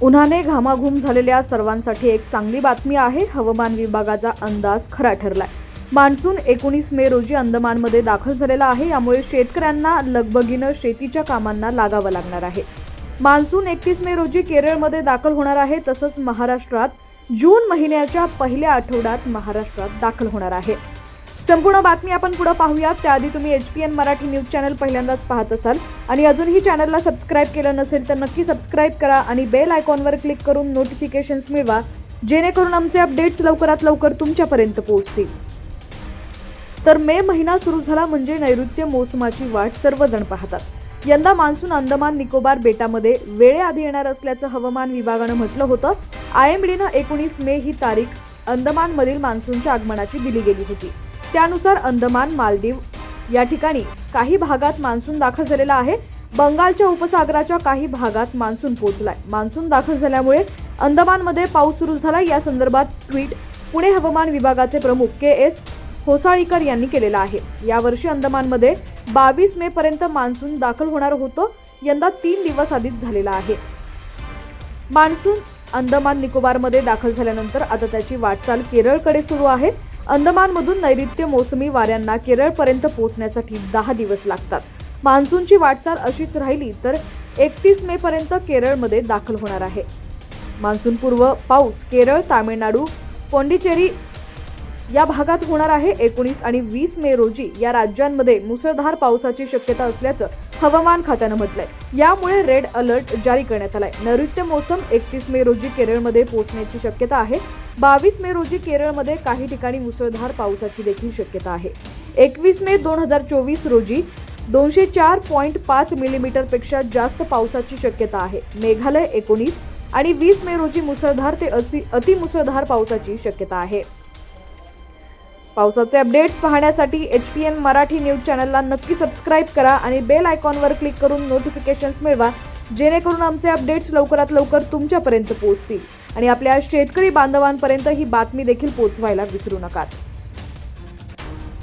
उन्हाने घामाघूम झालेल्या सर्वांसाठी एक चांगली बातमी आहे। हवामान विभागाचा अंदाज खरा ठरलाय। मान्सून 19 मे रोजी अंदमानमध्ये दाखल झालेला आहे। यामुळे शेतकऱ्यांना लगबगीने शेतीच्या कामांना लागावं लागणार आहे। मान्सून 31 मे रोजी केरळमध्ये दाखल होणार आहे। तसंच महाराष्ट्रात जून महिन्याच्या पहिल्या आठवड्यात महाराष्ट्रात दाखल होणार आहे। संपूर्ण बातमी आपण पुढे पाहूयात। त्याआधी तुम्ही HPN मराठी न्यूज चॅनल पहिल्यांदाच पाहत असाल आणि अजूनही चॅनलला सबस्क्राइब केलं नसेल तर नक्की सबस्क्राइब करा आणि बेल आयकॉनवर क्लिक करून नोटिफिकेशन्स मिळवा, जेणेकरून आमचे अपडेट्स लवकरात लवकर तुमच्यापर्यंत पोहोचतील। तर मे महिना सुरू झाला म्हणजे नैऋत्य मोसमाची वाट सर्वजण पाहतात। यंदा मान्सून अंदमान निकोबार बेटामध्ये वेळेआधी येणार असल्याचं हवामान विभागानं म्हटलं होतं। IMDनं 19 मे ही तारीख अंदमानमधील मान्सूनच्या आगमनाची दिली गेली होती। त्यानुसार अंदमान, मालदीव या ठिकाणी काही भागात मान्सून दाखल झालेला आहे। बंगालच्या उपसागराच्या काही भागात मान्सून पोहोचलाय। मान्सून दाखल झाल्यामुळे अंदमानमध्ये पाऊस सुरू झाला। या संदर्भात ट्विट पुणे हवामान विभागाचे प्रमुख KS होसाळीकर यांनी केलेला आहे। यावर्षी अंदमानमध्ये 22 मे पर्यंत मान्सून दाखल होणार होतं। यंदा 3 दिवस आधीच झालेला आहे। मान्सून अंदमान निकोबारमध्ये दाखल झाल्यानंतर आता त्याची वाटचाल केरळकडे सुरू आहे। अंदमानमधून नैऋत्य मोसमी वाऱ्यांना केरळपर्यंत पोहोचण्यासाठी 10 दिवस लागतात। मान्सूनची वाटचाल अशीच राहिली तर 31 मे पर्यंत केरळमध्ये दाखल होणार आहे। मान्सूनपूर्व पाऊस केरळ, तामिळनाडू, पोंडिचेरी या भागात होणार आहे। 19 आणि 20 मे रोजी या राज्यांमध्ये मुसळधार पावसाची शक्यता असल्याचं हवामान खात्यानं म्हटलंय। यामुळे रेड अलर्ट जारी करण्यात आलाय। नैऋत्य मोसम 31 मे रोजी केरळमध्ये पोहोचण्याची शक्यता आहे। 22 मे रोजी केरळमध्ये काही ठिकाणी मुसळधार पावसाची देखील शक्यता आहे। 21 मे 2024 रोजी 204.5 मिलीमीटर पेक्षा जास्त पावसाची शक्यता आहे। मेघालय 19 आणि 20 मे रोजी मुसळधार ते अतिमुसळधार पावसाची शक्यता आहे। पावसाचे अपडेट्स पाहण्यासाठी HPN मराठी न्यूज चॅनलला नक्की सबस्क्राइब करा आणि बेल आयकॉनवर क्लिक करून नोटिफिकेशन्स मिळवा, जेणेकरून आमचे अपडेट्स लवकरात लवकर तुमच्यापर्यंत पोहोचतील आणि आपल्या शेतकरी बांधवांपर्यंत ही बातमी देखील पोहोचवायला विसरू नका।